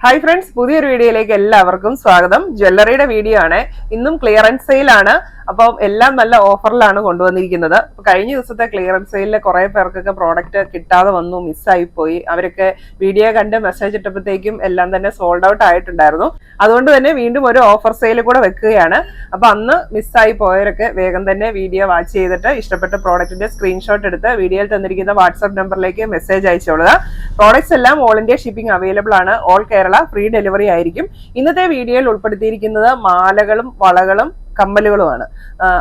Hi friends, പുതിയൊരു വീഡിയോയിലേക്ക് എല്ലാവർക്കും സ്വാഗതം. ജ്വല്ലറിയുടെ വീഡിയോ ആണ്. ഇന്നും ക്ലിയറൻസ് സെയിൽ ആണ്. അപ്പം എല്ലാം നല്ല ഓഫറിലാണ് കൊണ്ടുവന്നിരിക്കുന്നത്. കഴിഞ്ഞ ദിവസത്തെ ക്ലിയറൻസ് സെയിലിൽ കുറെ പേർക്കൊക്കെ പ്രോഡക്റ്റ് കിട്ടാതെ വന്നു, മിസ്സായി പോയി. അവരൊക്കെ വീഡിയോ കണ്ട് മെസ്സേജ് ഇട്ടപ്പോഴത്തേക്കും എല്ലാം തന്നെ സോൾഡ് ഔട്ട് ആയിട്ടുണ്ടായിരുന്നു. അതുകൊണ്ട് തന്നെ വീണ്ടും ഒരു ഓഫർ സെയിൽ കൂടെ വെക്കുകയാണ്. അപ്പൊ അന്ന് മിസ്സായി പോയവരൊക്കെ വേഗം തന്നെ വീഡിയോ വാച്ച് ചെയ്തിട്ട് ഇഷ്ടപ്പെട്ട പ്രോഡക്റ്റിന്റെ സ്ക്രീൻഷോട്ട് എടുത്ത് വീഡിയോയിൽ തന്നിരിക്കുന്ന വാട്സ്ആപ്പ് നമ്പറിലേക്ക് മെസ്സേജ് അയച്ചോളുക. പ്രോഡക്ട്സ് എല്ലാം ഓൾ ഇന്ത്യ ഷിപ്പിംഗ് അവൈലബിൾ ആണ്. ഓൾ കേരള ഫ്രീ ഡെലിവറി ആയിരിക്കും. ഇന്നത്തെ വീഡിയോയിൽ ഉൾപ്പെടുത്തിയിരിക്കുന്നത് മാലകളും വളകളും കമ്മലുകളുമാണ്.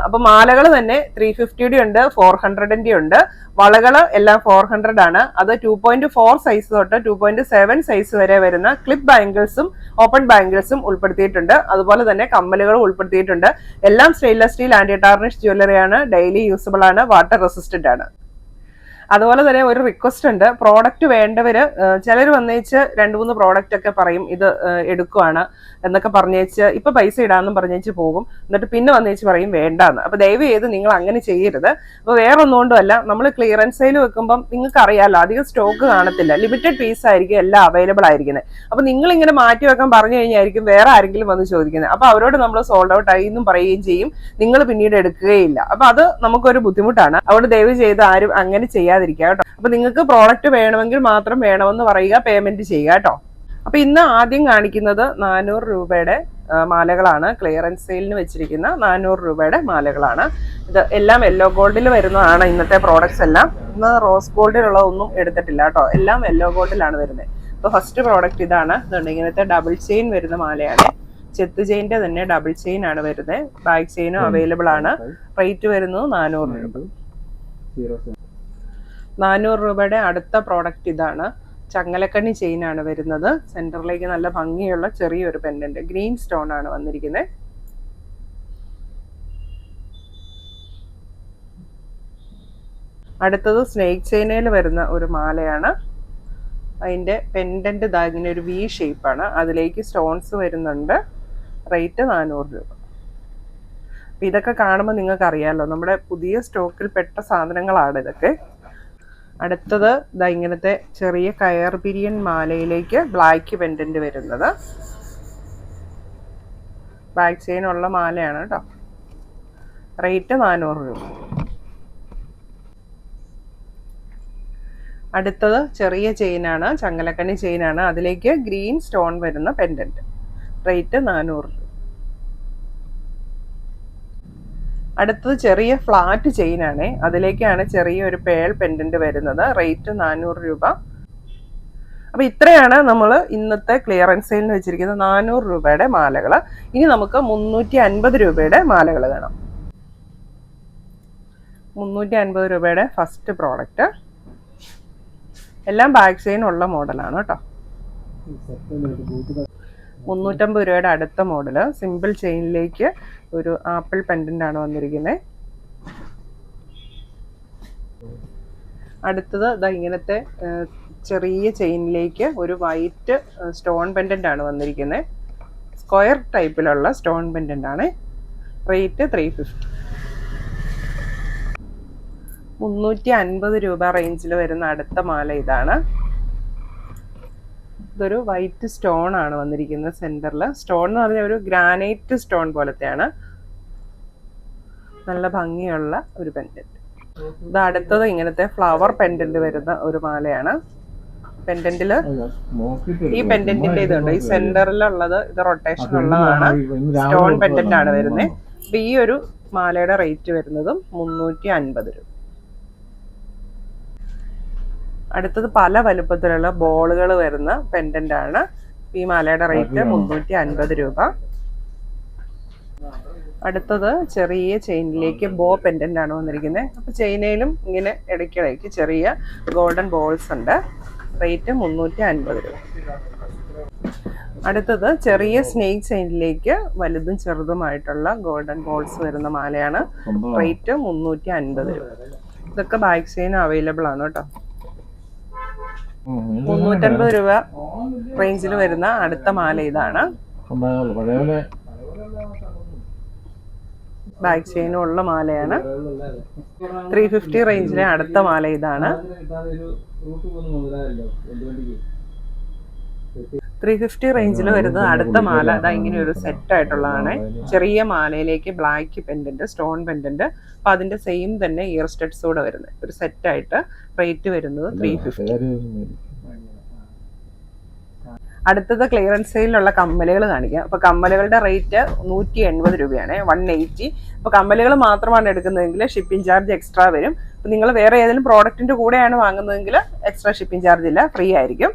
അപ്പൊ മാലകൾ തന്നെ 350 ഉണ്ട്, 400 ഉണ്ട്. വളകള് എല്ലാം 400 ആണ്. അത് 2.4 സൈസ് തൊട്ട് 2.7 സൈസ് വരെ വരുന്ന ക്ലിപ്പ് ബാംഗിൾസും ഓപ്പൺ ബാംഗിൾസും ഉൾപ്പെടുത്തിയിട്ടുണ്ട്. അതുപോലെ തന്നെ കമ്മലുകളും ഉൾപ്പെടുത്തിയിട്ടുണ്ട്. എല്ലാം സ്റ്റെയിൻലെസ് സ്റ്റീൽ ആന്റി ടാർണിഷ് ജ്വല്ലറിയാണ്. ഡെയിലി യൂസബിൾ ആണ്, വാട്ടർ റെസിസ്റ്റന്റ് ആണ്. അതുപോലെ തന്നെ ഒരു റിക്വസ്റ്റ് ഉണ്ട്. പ്രോഡക്റ്റ് വേണ്ടവര് ചിലർ വന്നേച്ച് 2-3 പ്രോഡക്റ്റ് ഒക്കെ പറയും ഇത് എടുക്കുവാണ് എന്നൊക്കെ പറഞ്ഞേച്ച് ഇപ്പൊ പൈസ ഇടാന്നും പറഞ്ഞേച്ച് പോകും. എന്നിട്ട് പിന്നെ വന്നേച്ച് പറയും വേണ്ടാന്ന്. അപ്പൊ ദയവ് ചെയ്ത് നിങ്ങൾ അങ്ങനെ ചെയ്യരുത്. അപ്പൊ വേറെ ഒന്നുകൊണ്ടുമല്ല, നമ്മൾ ക്ലിയറൻസ് സെയിൽ വെക്കുമ്പോൾ നിങ്ങൾക്ക് അറിയാമല്ലോ, അധികം സ്റ്റോക്ക് കാണത്തില്ല, ലിമിറ്റഡ് പീസ് ആയിരിക്കും എല്ലാം അവൈലബിൾ ആയിരിക്കുന്നത്. അപ്പൊ നിങ്ങൾ ഇങ്ങനെ മാറ്റി വെക്കാൻ പറഞ്ഞു കഴിഞ്ഞായിരിക്കും വേറെ ആരെങ്കിലും വന്ന് ചോദിക്കുന്നത്. അപ്പൊ അവരോട് നമ്മൾ സോൾഡ് ഔട്ട് ആയി എന്നും പറയുകയും ചെയ്യും, നിങ്ങൾ പിന്നീട് എടുക്കുകയില്ല. അപ്പൊ അത് നമുക്കൊരു ബുദ്ധിമുട്ടാണ്. അതുകൊണ്ട് ദയവ് ചെയ്ത് ആരും അങ്ങനെ ചെയ്യാതിരിക്കുക കേട്ടോ. അപ്പൊ നിങ്ങൾക്ക് പ്രോഡക്റ്റ് വേണമെങ്കിൽ മാത്രം വേണമെന്ന് പറയുക, പേയ്മെന്റ് ചെയ്യുക കേട്ടോ. അപ്പൊ ഇന്ന് ആദ്യം കാണിക്കുന്നത് 400 രൂപയുടെ മാലകളാണ്. ക്ലിയറൻസ് സെയിലിന് വെച്ചിരിക്കുന്ന 400 രൂപയുടെ മാലകളാണ്. ഇത് എല്ലാം യെല്ലോ ഗോൾഡിൽ വരുന്നതാണ് ഇന്നത്തെ പ്രോഡക്ട്സ് എല്ലാം. ഇന്ന് റോസ് ഗോൾഡിലുള്ള ഒന്നും എടുത്തിട്ടില്ല കേട്ടോ, എല്ലാം യെല്ലോ ഗോൾഡിലാണ് വരുന്നത്. അപ്പൊ ഫസ്റ്റ് പ്രോഡക്റ്റ് ഇതാണ്. ഇങ്ങനത്തെ ഡബിൾ ചെയിൻ വരുന്ന മാലയാണ്. ചെത്ത് ചെയിൻ്റെ തന്നെ ഡബിൾ ചെയിൻ ആണ് വരുന്നത്. ബാക്ക് ചെയിനും അവൈലബിൾ ആണ്. റേറ്റ് വരുന്നത് 400 രൂപ. 400 രൂപയുടെ അടുത്ത പ്രോഡക്റ്റ് ഇതാണ്. ചങ്ങലക്കണ്ണി ചെയിൻ ആണ് വരുന്നത്. സെന്ററിലേക്ക് നല്ല ഭംഗിയുള്ള ചെറിയൊരു പെൻഡന്റ്, ഗ്രീൻ സ്റ്റോൺ ആണ് വന്നിരിക്കുന്നത്. അടുത്തത് സ്നേക്ക് ചെയിനയിൽ വരുന്ന ഒരു മാലയാണ്. അതിൻ്റെ പെൻഡന്റ് ഇങ്ങനെ ഒരു വി ഷേപ്പാണ്. അതിലേക്ക് സ്റ്റോൺസ് വരുന്നുണ്ട്. റേറ്റ് 400 രൂപ. ഇതൊക്കെ കാണുമ്പോൾ നിങ്ങൾക്ക് അറിയാമല്ലോ, നമ്മുടെ പുതിയ സ്റ്റോക്കിൽ പെട്ട സാധനങ്ങളാണ് ഇതൊക്കെ. അടുത്തത് ഇങ്ങനത്തെ ചെറിയ കയർ പിരിയൻ മാലയിലേക്ക് ബ്ലാക്ക് പെൻഡന്റ് വരുന്നത്. ബാക്ക് ചെയിൻ ഉള്ള മാലയാണ് കേട്ടോ. റേറ്റ് 400 രൂപ. അടുത്തത് ചെറിയ ചെയിനാണ്, ചങ്ങലക്കണ്ണി ചെയിനാണ്. അതിലേക്ക് ഗ്രീൻ സ്റ്റോൺ വരുന്ന പെൻഡന്റ്. റേറ്റ് 400 രൂപ. അടുത്തത് ചെറിയ ഫ്ലാറ്റ് ചെയിനാണ്. അതിലേക്കാണ് ചെറിയൊരു പേൾ പെൻഡന്റ് വരുന്നത്. റേറ്റ് 400 രൂപ. അപ്പൊ ഇത്രയാണ് നമ്മൾ ഇന്നത്തെ ക്ലിയറൻസ് സെയിലിന് വെച്ചിരിക്കുന്ന 400 രൂപയുടെ മാലകൾ. ഇനി നമുക്ക് 350 രൂപയുടെ മാലകൾ കാണാം. 350 രൂപയുടെ ഫസ്റ്റ് പ്രോഡക്റ്റ്. എല്ലാം ബാക്ക് ചെയിൻ ഉള്ള മോഡലാണ് കേട്ടോ. 350 രൂപയുടെ അടുത്ത മോഡല് സിമ്പിൾ ചെയിനിലേക്ക് ഒരു ആപ്പിൾ പെൻഡന്റ് ആണ് വന്നിരിക്കുന്നത്. അടുത്തത് ഇങ്ങനത്തെ ചെറിയ ചെയിനിലേക്ക് ഒരു വൈറ്റ് സ്റ്റോൺ പെൻഡന്റ് ആണ് വന്നിരിക്കുന്നത്. സ്ക്വയർ ടൈപ്പിലുള്ള സ്റ്റോൺ പെൻഡന്റ് ആണ്. റേറ്റ് 350. 350 രൂപ റേഞ്ചിൽ വരുന്ന അടുത്ത മാല ഇതാണ്. ഇതൊരു വൈറ്റ് സ്റ്റോൺ ആണ് വന്നിരിക്കുന്നത്. സെന്ററിൽ സ്റ്റോൺ എന്ന് പറഞ്ഞാൽ ഒരു ഗ്രാനൈറ്റ് സ്റ്റോൺ പോലത്തെയാണ്. നല്ല ഭംഗിയുള്ള ഒരു പെൻഡന്റ്. ഇത് അടുത്തത് ഇങ്ങനത്തെ ഫ്ലവർ പെൻഡന്റ് വരുന്ന ഒരു മാലയാണ്. പെൻഡന്റില് ഈ പെൻഡന്റിന്റെ ഇതുണ്ട്, ഈ സെന്ററിലുള്ളത് ഇത് റൊട്ടേഷൻ ഉള്ളതാണ്. സ്റ്റോൺ പെൻഡന്റ് ആണ് വരുന്നത്. അപ്പൊ ഈ ഒരു മാലയുടെ റേറ്റ് വരുന്നതും 350 രൂപ. അടുത്തത് പല വലുപ്പത്തിലുള്ള ബോളുകൾ വരുന്ന പെൻഡന്റ് ആണ്. ഈ മാലയുടെ റേറ്റ് 350 രൂപ. അടുത്തത് ചെറിയ ചെയിനിലേക്ക് ബോ പെൻഡന്റ് ആണ് വന്നിരിക്കുന്നത്. അപ്പൊ ചെയിനയിലും ഇങ്ങനെ ഇടയ്ക്കിടയ്ക്ക് ചെറിയ ഗോൾഡൻ ബോൾസ് ഉണ്ട്. റേറ്റ് 350 രൂപ. അടുത്തത് ചെറിയ സ്നേക്ക് ചെയിനിലേക്ക് വലുതും ചെറുതുമായിട്ടുള്ള ഗോൾഡൻ ബോൾസ് വരുന്ന മാലയാണ്. റേറ്റ് 350 രൂപ. ഇതൊക്കെ ബാക്ക് ചെയിൻ അവൈലബിൾ ആണ് കേട്ടോ. 350 രൂപ റേഞ്ചിൽ വരുന്ന അടുത്ത മാല ഇതാണ്. ബാക്ക് ചെയിനും ഉള്ള മാലയാണ്. 350 റേഞ്ചിലെ അടുത്ത മാല ഇതാണ്. 350 റേഞ്ചിൽ വരുന്നത് അടുത്ത മാല അതാ ഇങ്ങനെ ഒരു സെറ്റ് ആയിട്ടുള്ളതാണ്. ചെറിയ മാലയിലേക്ക് ബ്ലാക്ക് പെൻഡന്റ്, സ്റ്റോൺ പെൻഡന്റ്. അപ്പൊ അതിന്റെ സെയിം തന്നെ ഇയർ സ്റ്റഡ്സ് കൂടെ വരുന്നത് ഒരു സെറ്റ് ആയിട്ട്. റേറ്റ് വരുന്നത് 350. അടുത്തത് ക്ലിയറൻസ് സെയിലുള്ള കമ്മലുകൾ കാണിക്കാം. അപ്പൊ കമ്മലുകളുടെ റേറ്റ് 180 രൂപയാണ്, 180. അപ്പൊ കമ്മലുകൾ മാത്രമാണ് എടുക്കുന്നതെങ്കിൽ ഷിപ്പിംഗ് ചാർജ് എക്സ്ട്രാ വരും. അപ്പൊ നിങ്ങൾ വേറെ ഏതെങ്കിലും പ്രോഡക്റ്റിന്റെ കൂടെയാണ് വാങ്ങുന്നതെങ്കിൽ എക്സ്ട്രാ ഷിപ്പിംഗ് ചാർജ് ഇല്ല, ഫ്രീ ആയിരിക്കും.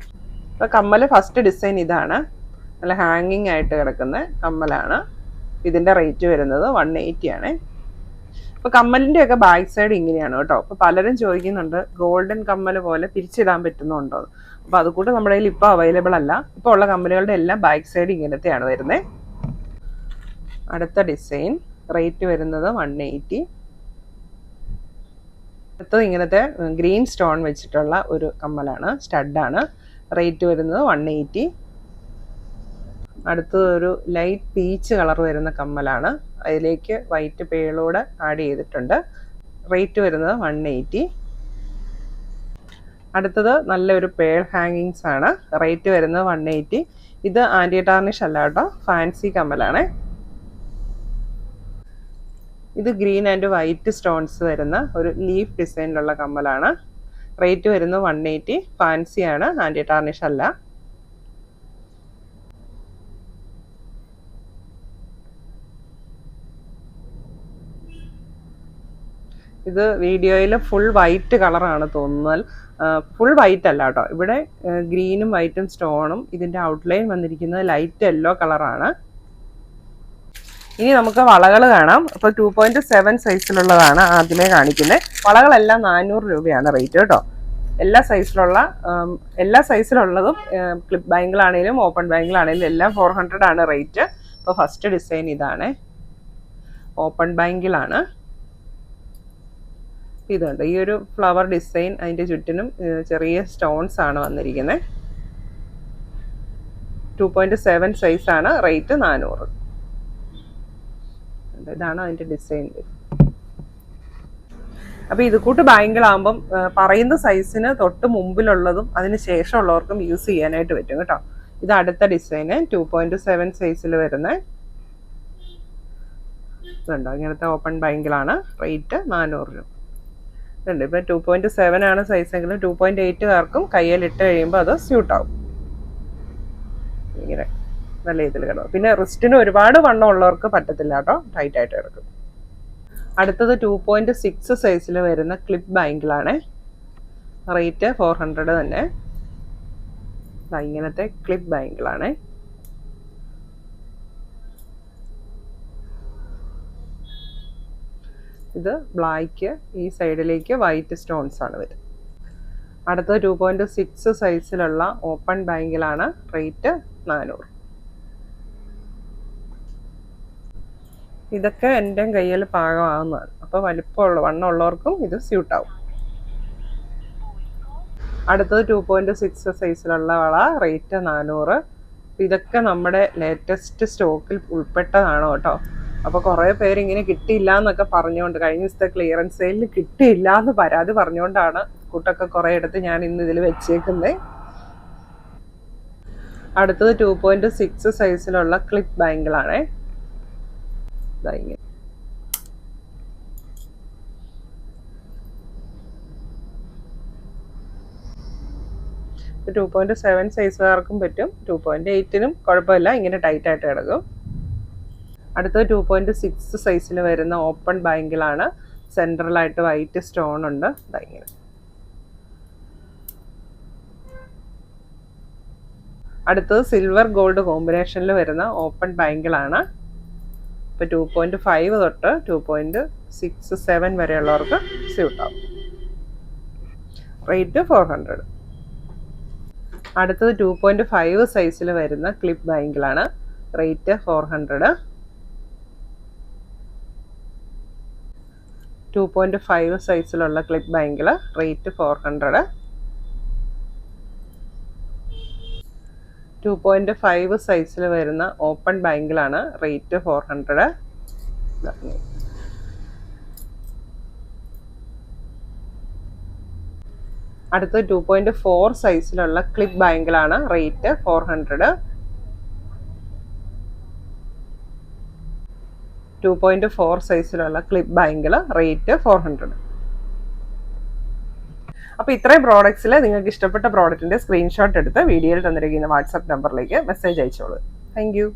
അപ്പൊ കമ്മല് ഫസ്റ്റ് ഡിസൈൻ ഇതാണ്, നല്ല ഹാങ്ങിങ് ആയിട്ട് കിടക്കുന്ന കമ്മലാണ്. ഇതിന്റെ റേറ്റ് വരുന്നത് 180 ആണ്. അപ്പൊ കമ്മലിന്റെ ഒക്കെ ബാക്ക് സൈഡ് ഇങ്ങനെയാണ് കേട്ടോ. അപ്പൊ പലരും ചോദിക്കുന്നുണ്ട് ഗോൾഡൻ കമ്മൽ പോലെ പിരിച്ചിടാൻ പറ്റുന്നുണ്ടോ. അപ്പൊ അതുകൂട്ട് നമ്മുടെ കയ്യിൽ ഇപ്പൊ അവൈലബിൾ അല്ല. ഇപ്പൊ ഉള്ള കമ്മലുകളുടെ എല്ലാം ബാക്ക് സൈഡ് ഇങ്ങനത്തെയാണ് വരുന്നത്. അടുത്ത ഡിസൈൻ റേറ്റ് വരുന്നത് 180. അടുത്തത് ഇങ്ങനത്തെ ഗ്രീൻ സ്റ്റോൺ വെച്ചിട്ടുള്ള ഒരു കമ്മലാണ്, സ്റ്റഡാണ്. റേറ്റ് വരുന്നത് 180. അടുത്തത് ഒരു ലൈറ്റ് പീച്ച് കളർ വരുന്ന കമ്മലാണ്, അതിലേക്ക് വൈറ്റ് പേളോട് ആഡ് ചെയ്തിട്ടുണ്ട്. റേറ്റ് വരുന്നത് 180. അടുത്തത് നല്ലൊരു പേൾ ഹാങ്ങിങ്സ് ആണ്, റേറ്റ് വരുന്നത് 180. ഇത് ആൻറ്റി ടാർണിഷ് അല്ല കേട്ടോ, ഫാൻസി കമ്മലാണ്. ഇത് ഗ്രീൻ ആൻഡ് വൈറ്റ് സ്റ്റോൺസ് വരുന്ന ഒരു ലീഫ് ഡിസൈനിലുള്ള കമ്മലാണ്. റേറ്റ് വരുന്നത് 180. ഫാൻസി ആണ്, ആൻറ്റി ടാർണിഷ് അല്ല. ഇത് വീഡിയോയിൽ ഫുൾ വൈറ്റ് കളറാണ് തോന്നുന്നത്, ഫുൾ വൈറ്റ് അല്ല കേട്ടോ. ഇവിടെ ഗ്രീനും വൈറ്റും സ്റ്റോണും, ഇതിൻ്റെ ഔട്ട്ലൈൻ വന്നിരിക്കുന്നത് ലൈറ്റ് യെല്ലോ കളറാണ്. ഇനി നമുക്ക് വളകൾ കാണാം. അപ്പോൾ 2.7 സൈസിലുള്ളതാണ് ആദ്യമേ കാണിക്കുന്നത്. വളകളെല്ലാം 400 രൂപയാണ് റേറ്റ് കേട്ടോ. എല്ലാ സൈസിലുള്ളതും ക്ലിപ്പ് ബാങ്കിളാണെങ്കിലും ഓപ്പൺ ബാങ്കിളാണെങ്കിലും എല്ലാം 400 ആണ് റേറ്റ്. അപ്പോൾ ഫസ്റ്റ് ഡിസൈൻ ഇതാണ്, ഓപ്പൺ ബാങ്കിളാണ്. ഇതുണ്ട് ഈ ഒരു ഫ്ലവർ ഡിസൈൻ, അതിൻ്റെ ചുറ്റിനും ചെറിയ സ്റ്റോൺസ് ആണ് വന്നിരിക്കുന്നത്. 2.7 സൈസാണ്, റേറ്റ് 400. ഇതാണ് അതിൻ്റെ ഡിസൈൻ. അപ്പോൾ ഇത് കൂട്ട് ബാങ്കിളാകുമ്പം പറയുന്ന സൈസിന് തൊട്ട് മുമ്പിലുള്ളതും അതിന് ശേഷമുള്ളവർക്കും യൂസ് ചെയ്യാനായിട്ട് പറ്റും കേട്ടോ. ഇത് അടുത്ത ഡിസൈന് 2.7 സൈസിൽ വരുന്ന ഇതുണ്ടോ, ഇങ്ങനത്തെ ഓപ്പൺ ബാങ്കിളാണ്. റേറ്റ് 400 രൂപ. ഇതുണ്ട് ഇപ്പം 2.7 ആണ് സൈസെങ്കിലും 2.8കാർക്കും കയ്യിലിട്ട് കഴിയുമ്പോൾ അത് സ്യൂട്ടാവും. ഇങ്ങനെ നല്ല ഇതിൽ കിടക്കും. പിന്നെ റിസ്റ്റിന് ഒരുപാട് വണ്ണം ഉള്ളവർക്ക് പറ്റത്തില്ല കേട്ടോ, ടൈറ്റായിട്ട് കിടക്കും. അടുത്തത് 2.6 സൈസിൽ വരുന്ന ക്ലിപ്പ് ബാങ്കിളാണ്. റേറ്റ് 400 തന്നെ. ഇങ്ങനത്തെ ക്ലിപ്പ് ബാങ്കിളാണ്. ഇത് ബ്ലാക്ക്, ഈ സൈഡിലേക്ക് വൈറ്റ് സ്റ്റോൺസ് ആണ് വരുന്നത്. അടുത്തത് 2.6 സൈസിലുള്ള ഓപ്പൺ ബാങ്കിളാണ്. റേറ്റ് 400. ഇതൊക്കെ എൻ്റെ കയ്യിൽ പാകമാകുന്നതാണ്. അപ്പോൾ വണ്ണം ഉള്ളവർക്കും ഇത് സ്യൂട്ടാവും. അടുത്തത് 2.6 സൈസിലുള്ള വള, റേറ്റ് 400. ഇതൊക്കെ നമ്മുടെ ലേറ്റസ്റ്റ് സ്റ്റോക്കിൽ ഉൾപ്പെട്ടതാണ് കേട്ടോ. അപ്പോൾ കുറേ പേര് ഇങ്ങനെ കിട്ടിയില്ല എന്നൊക്കെ പറഞ്ഞുകൊണ്ട്, കഴിഞ്ഞ ദിവസത്തെ ക്ലിയറൻസ് സെയിലിൽ കിട്ടിയില്ല എന്ന് പരാതി പറഞ്ഞുകൊണ്ടാണ് കൂട്ടൊക്കെ കുറേ എടുത്ത് ഞാൻ ഇന്ന് ഇതിൽ വെച്ചേക്കുന്നത്. അടുത്തത് 2.6 സൈസിലുള്ള ക്ലിപ്പ് ബാങ്കിളാണ്. ഇങ്ങനെ 2.7 സൈസുകാർക്കും പറ്റും, 2.8നും കുഴപ്പമില്ല, ഇങ്ങനെ ടൈറ്റായിട്ട് കിടക്കും. അടുത്തത് 2.6 സൈസിൽ വരുന്ന ഓപ്പൺ ബാങ്കിളാണ്. സെൻട്രലായിട്ട് വൈറ്റ് സ്റ്റോൺ ഉണ്ട്. ഇങ്ങനെ അടുത്തത് സിൽവർ ഗോൾഡ് കോമ്പിനേഷനിൽ വരുന്ന ഓപ്പൺ ബാങ്കിളാണ്. ഇപ്പോൾ 2.5 തൊട്ട് 2.67 വരെയുള്ളവർക്ക് സ്യൂട്ടാവും. റേറ്റ് 400. അടുത്തത് 2.5 സൈസിൽ വരുന്ന ക്ലിപ്പ് ബാങ്കിളാണ്. റേറ്റ് 400. 2.5 സൈസിലുള്ള ക്ലിപ്പ് ബാങ്കിൾ, റേറ്റ് 400. 2.5 സൈസിൽ വരുന്ന ഓപ്പൺ ബാങ്കിളാണ്. റേറ്റ് 400. അടുത്ത 2.4 സൈസിലുള്ള ക്ലിപ്പ് ബാങ്കിളാണ്, റേറ്റ് 400. 2.4 സൈസിലുള്ള ക്ലിപ്പ് ബാങ്കിൾ, റേറ്റ് 400. അപ്പോൾ ഇത്രയും പ്രോഡക്ട്സിൽ നിങ്ങൾക്ക് ഇഷ്ടപ്പെട്ട പ്രോഡക്റ്റിന്റെ സ്ക്രീൻഷോട്ട് എടുത്ത് വീഡിയോയിൽ തന്നിരിക്കുന്ന വാട്സാപ്പ് നമ്പറിലേക്ക് മെസ്സേജ് അയച്ചോളൂ. Thank U.